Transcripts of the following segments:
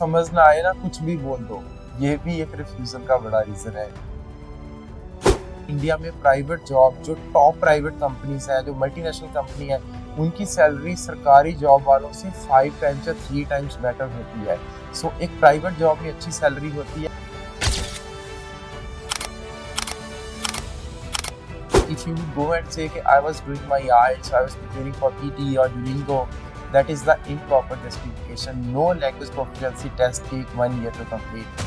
समझ ना आए ना कुछ भी बोल दो, ये भी एक रिफ्यूजल का बड़ा रीजन है। इंडिया में प्राइवेट जॉब जो टॉप प्राइवेट कंपनीज है, जो मल्टीनेशनल कंपनी है, उनकी सैलरी सरकारी जॉब वालों से 5 टाइम्स या 3 टाइम्स बेटर होती है। सो एक प्राइवेट जॉब में अच्छी सैलरी होती है। If you would go and say कि I was doing my IELTS, I was preparing for PT or Duolingo, that is the improper justification. No language proficiency test take 1 year to complete.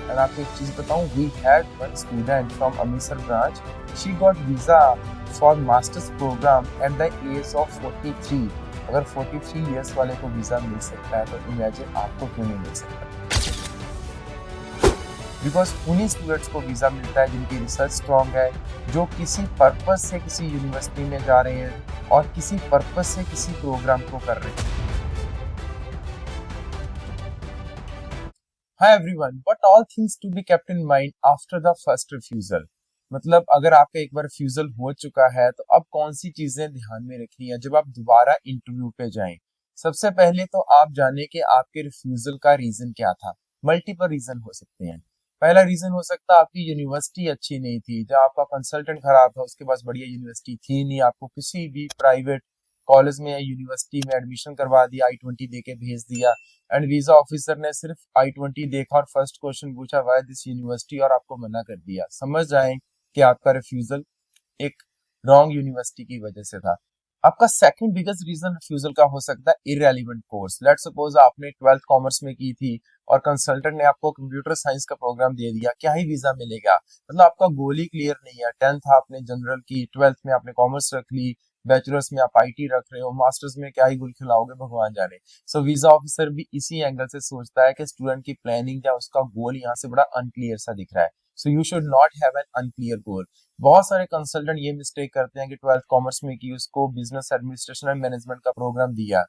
And आपको एक चीज बताऊं, we had one student from Amritsar branch. She got visa for masters program at the age of 43. अगर 43 years वाले को visa मिल सकता है तो इमेजिन आपको क्यों नहीं मिल सकता। बिकॉज उन्हीं स्टूडेंट्स को वीजा मिलता है जिनकी रिसर्च स्ट्रॉन्ग है, जो किसी पर्पज से किसी यूनिवर्सिटी में जा रहे हैं और किसी पर्पज से किसी प्रोग्राम को कर रहे हैं। Hi everyone, but all things to be kept in mind after the first refusal. मतलब अगर आपका एक बार रिफ्यूजल हो चुका है तो अब कौन सी चीजें ध्यान में रखनी है जब आप दोबारा इंटरव्यू पे जाएं। सबसे पहले तो आप जाने कि आपके रिफ्यूजल का रीजन क्या था। मल्टीपल रीजन हो सकते हैं। पहला रीजन हो सकता है आपकी यूनिवर्सिटी अच्छी नहीं थी, जहाँ आपका कंसल्टेंट खराब था, उसके पास बढ़िया यूनिवर्सिटी थी नहीं, आपको किसी भी प्राइवेट कॉलेज में या यूनिवर्सिटी में एडमिशन करवा दिया, I-20 दे के भेज दिया, एंड वीजा ऑफिसर ने सिर्फ I-20 देखा और फर्स्ट क्वेश्चन पूछा वाई दिस यूनिवर्सिटी और आपको मना कर दिया। समझ जाएं कि आपका रिफ्यूजल एक रॉन्ग यूनिवर्सिटी की वजह से था। आपका सेकंड बिगेस्ट रीजन रिफ्यूजल का हो सकता है इररेलेवेंट कोर्स। लेट्स सपोज आपने 12th कॉमर्स में की थी और कंसल्टेंट ने आपको कंप्यूटर साइंस का प्रोग्राम दे दिया, क्या ही वीजा मिलेगा। मतलब आपका गोल ही क्लियर नहीं है। 10th आपने जनरल की, 12th में आपने कॉमर्स रख ली, बैचलर्स में आप IT रख रहे हो, मास्टर्स में क्या ही गुल खिलाओगे भगवान जाने। सो वीजा ऑफिसर भी इसी एंगल से सोचता है कि स्टूडेंट की प्लानिंग या उसका गोल यहाँ से बड़ा अनक्लियर सा दिख रहा है। So you should not have an unclear goal. बहुत सारे कंसल्टेंट ये मिस्टेक करते हैं कि 12th कॉमर्स में की, उसको बिजनेस एडमिनिस्ट्रेशन एंड मैनेजमेंट का प्रोग्राम दिया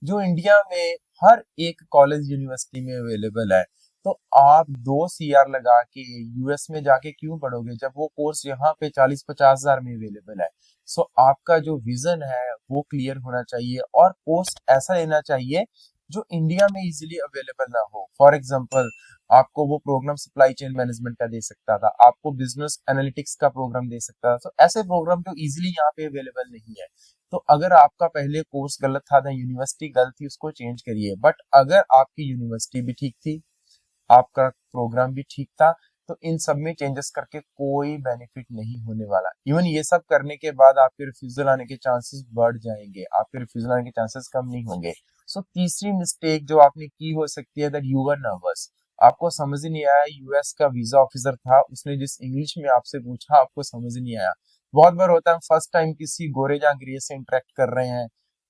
जो इंडिया में हर एक कॉलेज यूनिवर्सिटी में अवेलेबल है। तो आप 2 CR लगा के US में जाके क्यों पढ़ोगे जब वो कोर्स यहाँ पे 40-50 हजार में अवेलेबल है। सो आपका जो विजन है वो क्लियर होना चाहिए और कोर्स ऐसा लेना चाहिए जो इंडिया में इजीली अवेलेबल ना हो। फॉर एग्जांपल, आपको वो प्रोग्राम सप्लाई चेन मैनेजमेंट का दे सकता था, आपको बिजनेस एनालिटिक्स का प्रोग्राम दे सकता था। तो ऐसे प्रोग्राम जो इजीली यहाँ पे अवेलेबल नहीं है। तो अगर आपका पहले कोर्स गलत था या यूनिवर्सिटी गलत थी, उसको चेंज करिए। बट अगर आपकी यूनिवर्सिटी भी ठीक थी, आपका प्रोग्राम भी ठीक था, तो इन सब में चेंजेस करके कोई बेनिफिट नहीं होने वाला। इवन ये सब करने के बाद आपके रिफ्यूजल आने के चांसेस बढ़ जाएंगे, आपके रिफ्यूजल आने के चांसेस कम नहीं होंगे। सो तीसरी मिस्टेक जो आपने की हो सकती है, दैट यू वर नर्वस। आपको समझ ही नहीं आया, US का वीजा ऑफिसर था, उसने जिस इंग्लिश में आपसे पूछा आपको समझ ही नहीं आया। बहुत बार होता है फर्स्ट टाइम किसी गोरे या अंग्रेज से इंटरेक्ट कर रहे हैं,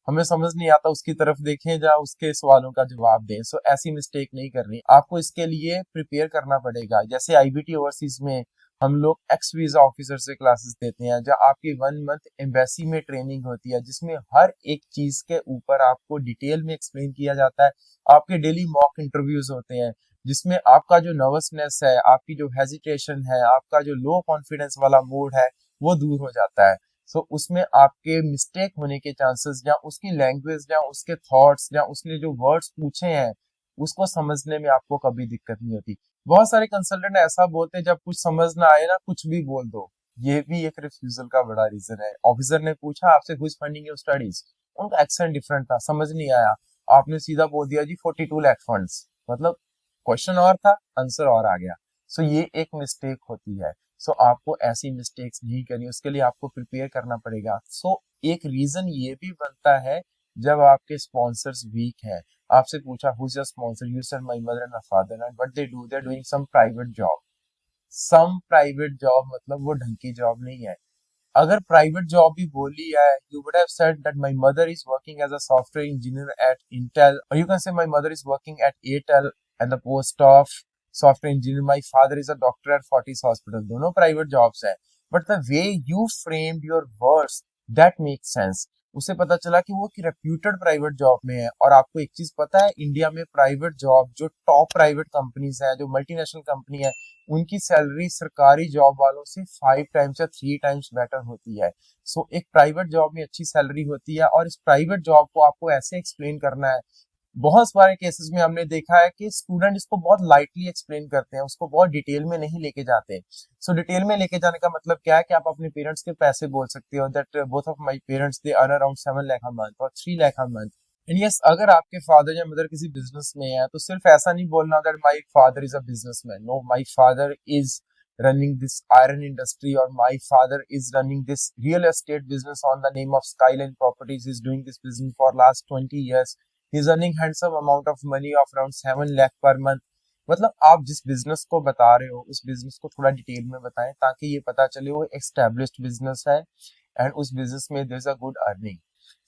हमें समझ नहीं आता, उसकी तरफ देखें या उसके सवालों का जवाब दें। सो ऐसी मिस्टेक नहीं करनी। आपको इसके लिए प्रिपेयर करना पड़ेगा। जैसे IBT ओवरसीज में हम लोग एक्स वीजा ऑफिसर से क्लासेस देते हैं, जहाँ आपकी 1 मंथ एम्बेसी में ट्रेनिंग होती है, जिसमें हर एक चीज के ऊपर आपको डिटेल में एक्सप्लेन किया जाता है। आपके डेली मॉक इंटरव्यूज होते हैं जिसमें आपका जो नर्वसनेस है, आपकी जो हेजिटेशन है, आपका जो लो कॉन्फिडेंस वाला मूड है, वो दूर हो जाता है। सो उसमें आपके मिस्टेक होने के चांसेस, या उसकी लैंग्वेज या उसके थॉट्स या उसने जो वर्ड्स पूछे हैं उसको समझने में आपको कभी दिक्कत नहीं होती। बहुत सारे कंसल्टेंट ऐसा बोलते हैं जब कुछ समझ ना आए ना कुछ भी बोल दो, ये भी एक रिफ्यूजल का बड़ा रीजन है। ऑफिसर ने पूछा आपसे who is funding your studies, उनका एक्सेंट डिफरेंट था, समझ नहीं आया, आपने सीधा बोल दिया जी 42 लाख फंड्स। मतलब क्वेश्चन और था, आंसर और आ गया। सो ये एक मिस्टेक होती है। सो आपको ऐसी मिस्टेक्स नहीं करनी, उसके लिए आपको प्रिपेयर करना पड़ेगा। सो एक रीजन ये भी बनता है जब आपके स्पॉन्सर्स वीक हैं। आपसे पूछा who is your sponsor, you said my mother and my father, and what they are doing some private job. Some private job मतलब वो ढंग की जॉब नहीं है। अगर प्राइवेट जॉब भी बोली है, you would have said that my mother is working as a software engineer at Intel, और you can say my mother is working at Airtel at the post of software engineer, my father is a doctor at Fortis hospital. दोनों private jobs हैं, but the way you framed your words that makes sense. उसे पता चला कि वो reputed private job में है। और आपको एक चीज पता है, इंडिया में प्राइवेट जॉब जो टॉप प्राइवेट कंपनीज है, जो मल्टीनेशनल कंपनी है, उनकी सैलरी सरकारी जॉब वालों से 5 टाइम्स या 3 टाइम्स बेटर होती है। सो एक प्राइवेट जॉब में अच्छी सैलरी होती है और इस प्राइवेट जॉब को आपको ऐसे एक्सप्लेन करना है बहुत सारे केसेस में हमने देखा है कि स्टूडेंट इसको बहुत लाइटली एक्सप्लेन करते हैं, उसको बहुत डिटेल में नहीं लेके जाते। सो डिटेल में लेके जाने का मतलब क्या है कि आप अपने पेरेंट्स के पैसे बोल सकते हो that both of my parents they earn around 7 lakh a month और 3 lakh a month. And yes, अगर आपके फादर या मदर किसी बिजनेस में है तो सिर्फ ऐसा नहीं बोलना that my father is a businessman. No, my father is running this iron industry, or my father is running this real estate business on the name of Skyline Properties. He's doing this business for last 20 years. He's earning handsome amount of money of around 7 lakh per month. मतलब आप जिस business को बता रहे हो उस business को थोड़ा डिटेल में बताएं ताकि ये पता चले वो एस्टेब्लिश्ड बिजनेस है एंड उस बिजनेस में there is a good earning.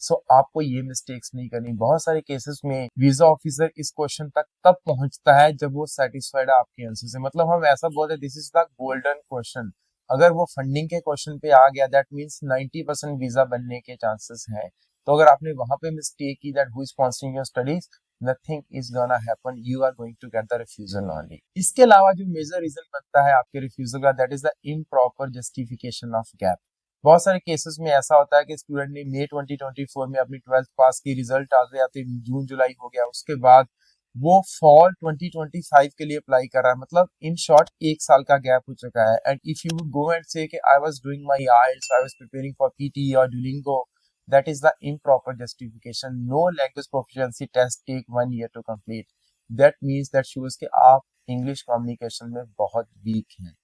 So आपको ये मिस्टेक्स नहीं करनी। बहुत सारे केसेस में वीजा ऑफिसर इस क्वेश्चन तक तब पहुंचता है जब वो सेटिस्फाइड है आपके आंसर से। मतलब हम ऐसा बोलते हैं this is the golden question. अगर वो फंडिंग के क्वेश्चन पे आ गया दैट मीन्स 90% वीजा बनने के चांसेस हैं। तो अगर आपने वहां पे मिस्टेक की that who is sponsoring your studies, nothing is gonna happen, you are going to get the refusal only. इसके अलावा जो मेजर रीजन बनता है आपके रिफ्यूजल का that is the improper justification of gap. बहुत सारे केसेस में ऐसा होता है कि स्टूडेंट ने मई 2024 में अपनी 12th पास की, रिजल्ट आते आते जून जुलाई हो गया, उसके बाद वो फॉल 2025 के लिए अप्लाई कर रहा है। मतलब इन शॉर्ट 1 साल का गैप हो चुका है। And if you would go and say कि I was doing my IELTS, I was preparing for PT और Duolingo, that is the improper justification. No language proficiency test take 1 year to complete. That means that shows कि आप English communication में बहुत week हैं।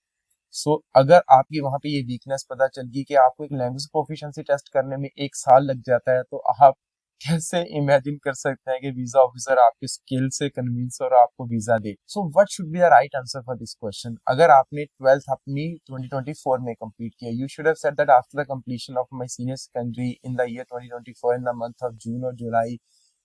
सो अगर आपकी वहां पे ये वीकनेस पता चल गई कि आपको एक लैंग्वेज प्रोफिशिएंसी टेस्ट करने में 1 साल लग जाता है, तो आप कैसे इमेजिन कर सकते हैं कि वीजा ऑफिसर आपके स्किल से कन्विंस और आपको visa they. So what should be the right answer for this question? अगर आपने 12th अपनी 2024 में कंप्लीट किया, you should have said that after the completion of my senior secondary in the year 2024 in the month of June और जुलाई,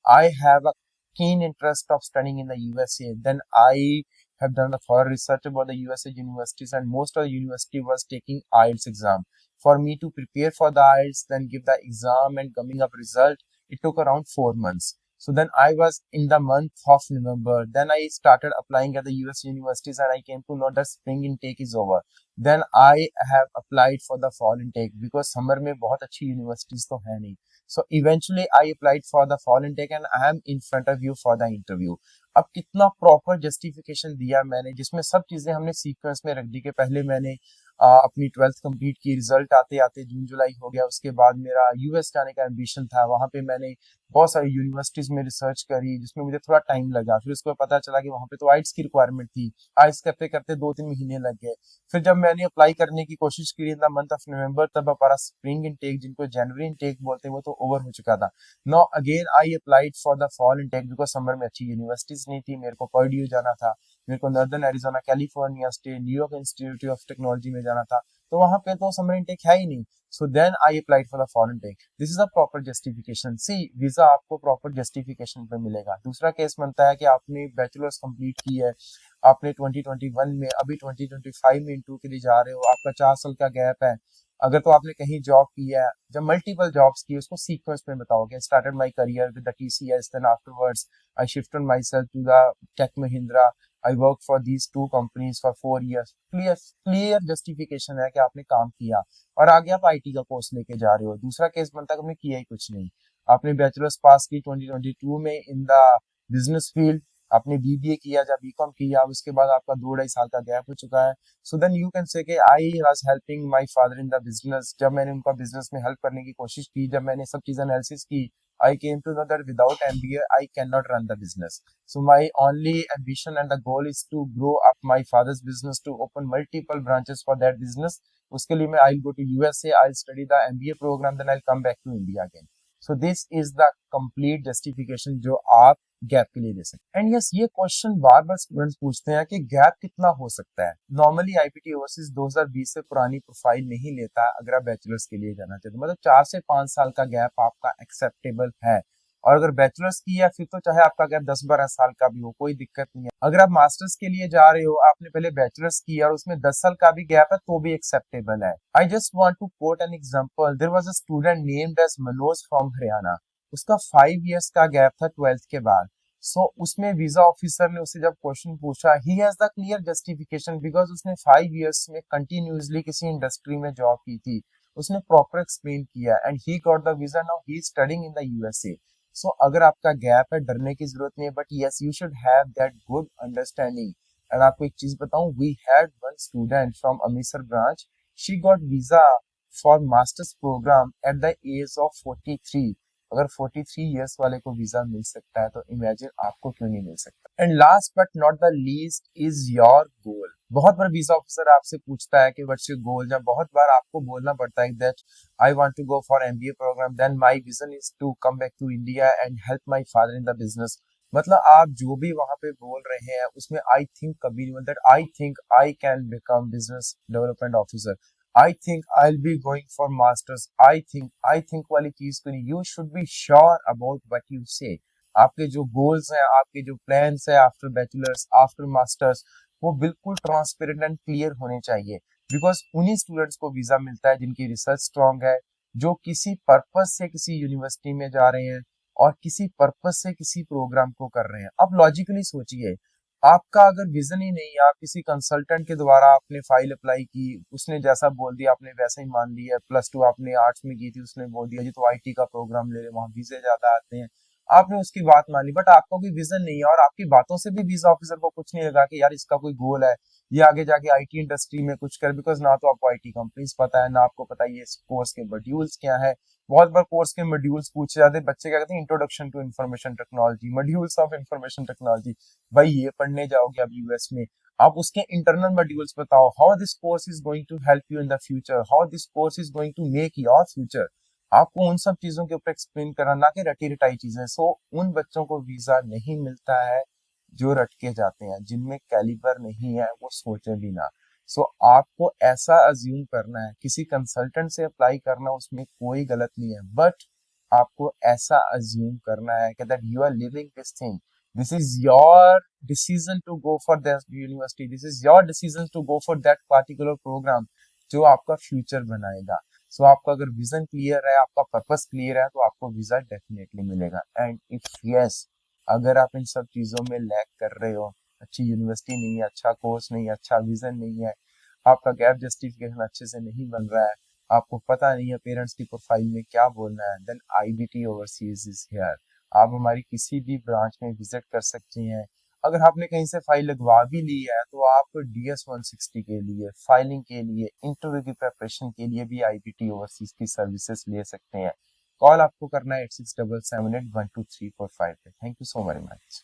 I have a keen interest of studying in the USA. Then I have done a thorough research about the USA universities, and most of the university was taking IELTS exam. For me to prepare for the IELTS, then give the exam and coming up result, it took around 4 months. So then I was in the month of November. Then I started applying at the US universities, and I came to know that spring intake is over. Then I have applied for the fall intake because summer में बहुत अच्छी universities तो है नहीं. So eventually I applied for the fall intake and I am in front of you for the interview. अब कितना proper justification दिया मैंने, जिसमें सब चीजें हमने सीक्वेंस में रख दी कि पहले मैंने अपनी 12th कंप्लीट की, रिजल्ट आते आते जून जुलाई हो गया, उसके बाद मेरा यूएस जाने का एम्बिशन था। वहां पे मैंने बहुत सारी यूनिवर्सिटीज में रिसर्च करी जिसमें मुझे थोड़ा टाइम लगा। फिर उसको पता चला कि वहां पे तो आइट्स की रिक्वायरमेंट थी। आइट्स करते करते 2-3 महीने लग गए। फिर जब मैंने अप्लाई करने की कोशिश की in the month of November, तब हमारा स्प्रिंग इनटेक, जिनको जनवरी इनटेक बोलते हैं, वो तो ओवर हो चुका था। No again I applied for the fall intake because summer में अच्छी यूनिवर्सिटीज नहीं थी। मेरे को पर्ड्यू जाना था, मेरे को northern Arizona California state, New York institute of technology में जाना था, तो वहां पे तो समर इनटेक है ही नहीं। So then I applied for the fall intake. This is a proper justification. See, visa आपको प्रॉपर जस्टिफिकेशन पे मिलेगा। दूसरा केस बनता है कि आपने बैचलर्स कंप्लीट की है, आपने 2021 में, अभी 2025 में इंटरव्यू के लिए जा रहे हो, आपका 4 साल का गैप है। अगर तो आपने कहीं जॉब की है, जब मल्टीपल जॉब्स की, उसको सीक्वेंस में बताओगे। Started my career with the TCS, then afterwards I shifted myself to the Tech Mahindra, I work for these 2 companies for 4 years। Clear clear justification है कि आपने काम किया और आगे आप आईटी का कोर्स लेके जा रहे हो। दूसरा केस बनता है कि आपने किया ही कुछ नहीं, आपने बैचलर्स पास की 2022 में इन द बिजनेस फील्ड, आपने बीबीए किया या बीकॉम किया, उसके बाद आपका 2-2.5 साल का गैप हो चुका है। So then you can say I was helping my father in the business. जब मैंने उनका बिजनेस में हेल्प करने की कोशिश की, जब मैंने सब चीजें एनालिसिस की, I came to know that without MBA I cannot run the business. So my only ambition and the goal is to grow up my father's business, to open multiple branches for that business. उसके लिए मैं I'll go to USA, I'll study the MBA program, then I'll come back to India again. So this is the complete justification जो आप gap के लिए दे सकते हैं। And yes, ये क्वेश्चन बार बार स्टूडेंट्स पूछते हैं कि गैप कितना हो सकता है। नॉर्मली आईपीटी ओवरसीज 2020 से पुरानी प्रोफाइल नहीं लेता अगर आप बैचलर्स के लिए जाना चाहते हो। मतलब 4 से 5 साल का गैप आपका एक्सेप्टेबल है। और अगर बैचलर्स की है फिर तो चाहे आपका गैप 10-12 साल का भी हो, कोई दिक्कत नहीं है। अगर आप मास्टर्स के लिए जा रहे हो, आपने पहले बैचलर्स किया और उसमें 10 साल का भी गैप है, तो भी एक्सेप्टेबल है। I just want to quote an example. There was a student named as Manoj from Haryana. उसका 5 years का गैप था 12th के बाद। उसमें वीजा ऑफिसर ने उससे जब क्वेश्चन पूछा, he has the clear justification because उसने 5 years में कंटिन्यूसली किसी इंडस्ट्री में जॉब की थी। उसने प्रॉपर एक्सप्लेन किया and he got the visa. Now he is studying in the USA. So अगर आपका गैप है, डरने की जरूरत नहीं है, but yes you should have that good understanding. And आपको एक चीज बताऊं, we had one student from Amritsar branch, she got visa for masters programme at the age of 43। अगर 43 इयर्स वाले को वीजा मिल सकता है तो इमेजिन आपको क्यों नहीं मिल सकता। And last but not the least is your goal. बहुत बार वीजा ऑफिसर आपसे पूछता है कि व्हाट्स योर गोल, जब बहुत बार आपको बोलना पड़ता है that I want to go for MBA program, then my vision is to come back to India and help my father in the business. मतलब आप जो भी वहां पे बोल रहे हैं उसमें आई थिंक कभी नहीं बोलते I think I can become business development officer, I think I will be going for masters, I think वाली चीज को नहीं। You should be sure about what you से। आपके जो गोल्स हैं, आपके जो प्लान्स है आफ्टर बैचलर्स आफ्टर मास्टर्स, वो बिल्कुल ट्रांसपेरेंट एंड क्लियर होने चाहिए। बिकॉज उन्हीं स्टूडेंट्स को वीजा मिलता है जिनकी रिसर्च स्ट्रांग है, जो किसी पर्पस से किसी यूनिवर्सिटी में जा रहे हैं और किसी पर्पस से किसी प्रोग्राम को कर रहे हैं। अब लॉजिकली सोचिए, आपका अगर विजन ही नहीं है, आप किसी कंसल्टेंट के द्वारा आपने फाइल अप्लाई की, उसने जैसा बोल दिया आपने वैसा ही मान लिया, +2 आपने आर्ट्स में की थी, उसने बोल दिया जी तो आईटी का प्रोग्राम ले ले, वहां वीजे ज्यादा आते हैं, आपने उसकी बात मान ली, बट आपका कोई विजन नहीं है और आपकी बातों से भी वीजा ऑफिसर को कुछ नहीं लगा कि यार इसका कोई गोल है, ये आगे जाके आईटी इंडस्ट्री में कुछ कर। बिकॉज ना तो आपको आईटी कंपनीज पता है, ना आपको पता है ये कोर्स के मॉड्यूल्स क्या है। बहुत बार कोर्स के मॉड्यूल्स पूछे जाते हैं, बच्चे क्या कहते हैं introduction to information technology, modules of information technology. भाई ये पढ़ने जाओगे आप यूएस में, आप उसके इंटरनल मॉड्यूल्स बताओ, how this course is going to help you in the future, how this course is going to make your future. आपको उन सब चीजों के ऊपर एक्सप्लेन करना, ना कि रटी रटाई चीजें। सो उन बच्चों को वीजा नहीं मिलता है जो रट के जाते हैं, जिनमें कैलिबर नहीं है, वो सोचे भी ना। सो आपको ऐसा अज्यूम करना है, किसी कंसल्टेंट से अप्लाई करना उसमें कोई गलत नहीं है, बट आपको ऐसा अज्यूम करना है कि that you are living this thing, this is your decision to go for that university, this is your decision to go for that particular program जो आपका फ्यूचर बनाएगा। सो आपका अगर विजन क्लियर है, आपका पर्पस क्लियर है, तो आपको वीजा डेफिनेटली मिलेगा। एंड इफ यस, अगर आप इन सब चीजों में लैग कर रहे हो, अच्छी यूनिवर्सिटी नहीं है, अच्छा कोर्स नहीं है, अच्छा विजन नहीं है, आपका गैप जस्टिफिकेशन अच्छे से नहीं बन रहा है, आपको पता नहीं है पेरेंट्स की प्रोफाइल में क्या बोलना है, then IBT overseas is here. आप हमारी किसी भी ब्रांच में विजिट कर सकते हैं। अगर आपने कहीं से फाइल लगवा भी ली है तो आप DS 160 के लिए, फाइलिंग के लिए, इंटरव्यू की प्रिपरेशन के लिए भी आईबीटी ओवरसीज की सर्विसेज ले सकते हैं। कॉल आपको करना है 8677812345 पे। Thank you so very much.